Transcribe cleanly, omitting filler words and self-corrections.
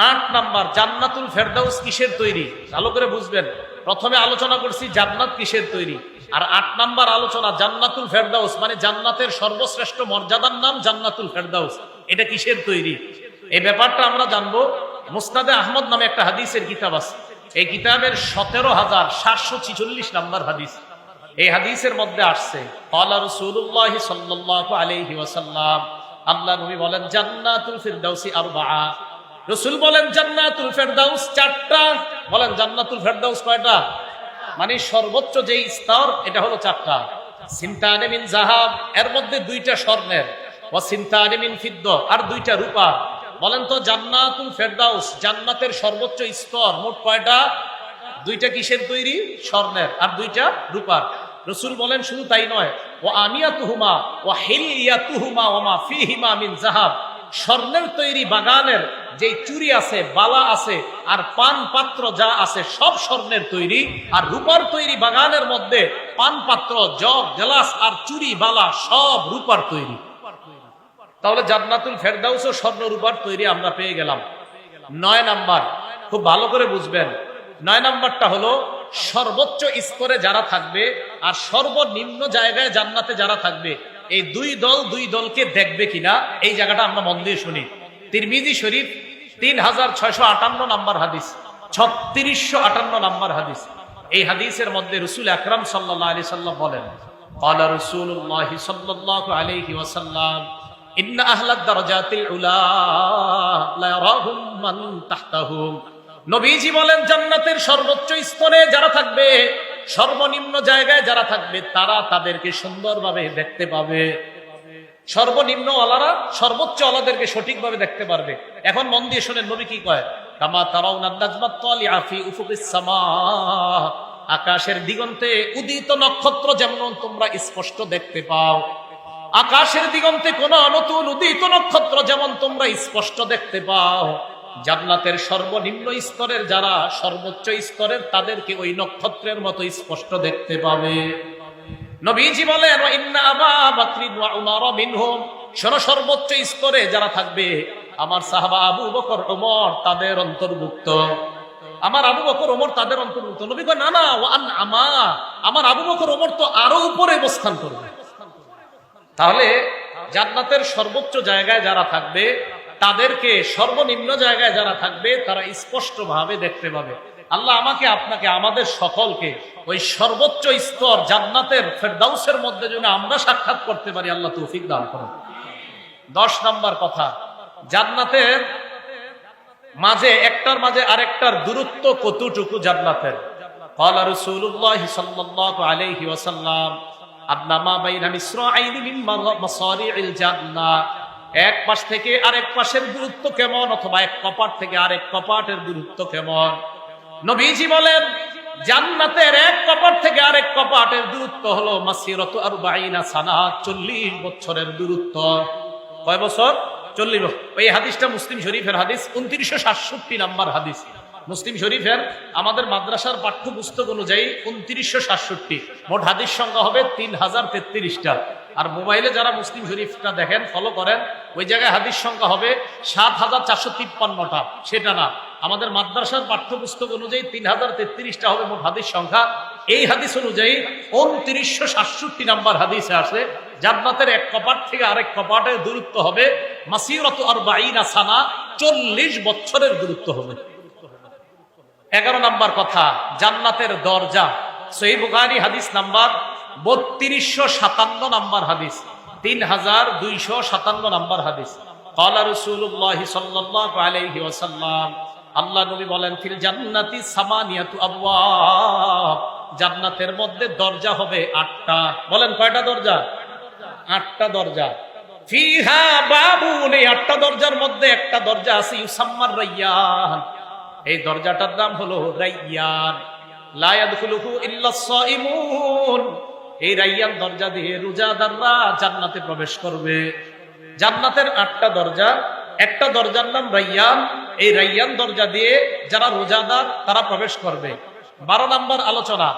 8 number, জান্নাতুল ফেরদাউস কিসের তৈরি? ভালো করে বুঝবেন। প্রথমে আলোচনা করছি জান্নাত কিসের তৈরি, আর 8 নাম্বার আলোচনা জান্নাতুল ফেরদাউস মানে জান্নাতের সর্বশ্রেষ্ঠ মর্যাদার নাম জান্নাতুল ফেরদাউস, এটা কিসের তৈরি? এই ব্যাপারটা আমরা জানবো। মুসনাদে আহমদ নামে একটা হাদিসের কিতাব আছে, এই কিতাবের 17,746 নাম্বার হাদিস। এই হাদিসের মধ্যে আসছে ক্বালা রাসূলুল্লাহ সাল্লাল্লাহু আলাইহি ওয়াসাল্লাম, আল্লাহ নবী বলেন জান্নাতুল ফিরদাউসি আরবাআ। রাসূল বলেন জান্নাতুল ফেরদাউস 4টা। বলেন জান্নাতুল ফেরদাউস কয়টা? মানে সর্বোচ্চ যে স্তর এটা হলো 4টা। সিনতানে মিন যাহাব, এর মধ্যে 2টা স্বর্ণের, ওয়া সিনতানে মিন ফিদ্দা, আর 2টা রূপা। বলেন তো জান্নাতুল ফেরদাউস জান্নাতের সর্বোচ্চ স্তর মোট কয়টা? 2টা কিসের তৈরি? স্বর্ণের, আর 2টা রূপার। রাসূল বলেন শুধু তাই নয়, ওয়া আনিয়াতুহুমা ওয়া হিলিয়াতুহুমা ওয়া মা ফীহিমা মিন যাহাব, স্বর্ণের তৈরি বাগানের যে চুরি আছে, বালা আছে, আর পান পাত্র যা আছে সব স্বর্ণের তৈরি। আর রূপার তৈরি বাগানের মধ্যে পান পাত্র, জগ, গ্লাস আর চুরি বালা সব রূপার তৈরি। তাহলে জান্নাতুল ফেরদাউসও স্বর্ণ রূপার তৈরি আমরা পেয়ে গেলাম। 9 নাম্বার, খুব ভালো করে বুঝবেন। 9 নাম্বারটা হলো সর্বোচ্চ স্তরে যারা থাকবে আর সর্বনিম্ন জায়গায় জান্নাতে যারা থাকবে, এই দুই দলকে দেখবে কিনা, এই জায়গাটা আমরা মন দিয়ে শুনি। তিরমিজি শরীফ 3658 নাম্বার হাদিস, 3658 নাম্বার হাদিস। এই হাদিসের মধ্যে রাসূল আকরাম সাল্লাল্লাহু আলাইহি সাল্লাম বলেন, ক্বালা রাসূলুল্লাহ সাল্লাল্লাহু আলাইহি ওয়াসাল্লাম, ইন্না আহলাদ দারাজাতিল উলা লা ইয়ারাহুম মান তাহতাহুম। নবীজি বলেন জান্নাতের সর্বোচ্চ স্তরে যারা থাকবে, সর্বনিম্ন জায়গায় যারা থাকবে, তারা তাদেরকে সুন্দরভাবে দেখতে পাবে। সর্বনিম্ন ওয়ালারা সর্বোচ্চ ওয়ালাদেরকে সঠিকভাবে দেখতে পারবে। এখন মন দিয়ে শুনেন নবী কি কয়, কামা তারাউনান নাজমাত তালিআ ফি উফুকিস সামা, আকাশের দিগন্তে উদিত নক্ষত্র যেমন তোমরা স্পষ্ট দেখতে পাও, আকাশের দিগন্তে কোন নতুন উদিত নক্ষত্র যেমন তোমরা স্পষ্ট দেখতে পাও, জান্নাতের সর্বনিম্ন স্তরের যারা সর্বোচ্চ স্তরের তাদেরকে ওই নক্ষত্রের মতো স্পষ্ট দেখতে পাবে। নবীজি বলেন ইন্না আবা বকর ওয়া উমর মিনহুম, সর্বোচ্চ স্তরে যারা থাকবে আমার সাহাবা আবু বকর ওমর তাদের অন্তর্ভুক্ত। আমার আবু বকর ওমর তাদের অন্তর্ভুক্ত। নবী কয় না না, ওয়ান আমা, আমার আবু বকর ওমর তো আরো উপরে অবস্থান করবে। তাহলে জান্নাতের সর্বোচ্চ জায়গায় যারা থাকবে তাদেরকে সর্বনিম্ন জায়গায় যারা থাকবে তারা স্পষ্ট ভাবে দেখতে পাবে। আল্লাহ আমাকে, আপনাকে, আমাদের সকলকে ওই সর্বোচ্চ স্তর জান্নাতের ফেরদাউসের মধ্যে যেন আমরা সাক্ষাৎ করতে পারি, আল্লাহ তৌফিক দান করুন। 10 নাম্বার কথা, জান্নাতের মাঝে একটার মাঝে আরেকটার দূরত্ব কতটুকু জান্নাতের? ক্বালা রাসূলুল্লাহ সাল্লাল্লাহু আলাইহি ওয়াসাল্লাম, আদনামা বাইনা মিসরাইনি মিন মাসারি'িল জান্নাহ, এক পাশ থেকে আরেক পাশের দূরত্ব কেমন, অথবা এক কপাট থেকে আরেক কপাটের দূরত্ব কেমন? নবীজি বলেন জান্নাতের এক কপাট থেকে আরেক কপাটের দূরত্ব হলো মাসিরাতু 40 সানা, 40 বছরের দূরত্ব। কয় বছর? 40 বছর। এই হাদিসটা মুসলিম শরীফের হাদিস, 2967 নাম্বার হাদিস। মুসলিম শরীফের আমাদের মাদ্রাসার পাঠ্যপুস্তক অনুযায়ী 2967, মোট হাদিস সংখ্যা হবে 3033টা। আর মোবাইলে যারা মুসলিম শরীফটা দেখেন, ফলো করেন, ওই জায়গায় হাদিস সংখ্যা হবে 7453টা। সেটা না, আমাদের মাদ্রাসার পাঠ্যপুস্তক অনুযায়ী 3033টা হবে মোট হাদিস সংখ্যা। এই হাদিস অনুযায়ী 2967 নাম্বার হাদিসে আসে জান্নাতের এক কপাট থেকে আরেক কপাটের দূরত্ব হবে মাসিরাতু 40 সানা, 40 বছরের দূরত্ব হবে। 11 নাম্বার কথা, জান্নাতের দরজা, সহিহ বুখারী হাদিস নাম্বার 3257 নাম্বার হাদিস, 3257 নাম্বার হাদিস। ক্বালা রাসূলুল্লাহ সাল্লাল্লাহু আলাইহি ওয়াসাল্লাম, আল্লাহ নবী বলেন ফিল জান্নাতি সামানিয়াতু আবওয়াব, জান্নাতের মধ্যে দরজা হবে 8টা। বলেন কয়টা দরজা? 8টা দরজা। ফিহা বাবুন, এই 8টা দরজার মধ্যে একটা দরজা আছে ইউসাম্মার রায়্যান, এই দরজাটার নাম হলো রায়্যান। লা ইয়াদখুলুহু ইল্লাস সাইমুন, এই রায়্যান দরজা দিয়ে রোজাদাররা জান্নাতে প্রবেশ করবে। জান্নাতের 8টা দরজা, একটা দরজার নাম রায়্যান, এই রায়্যান দরজা দিয়ে যারা রোজাদার তারা প্রবেশ করবে। 12 নাম্বার আলোচনা,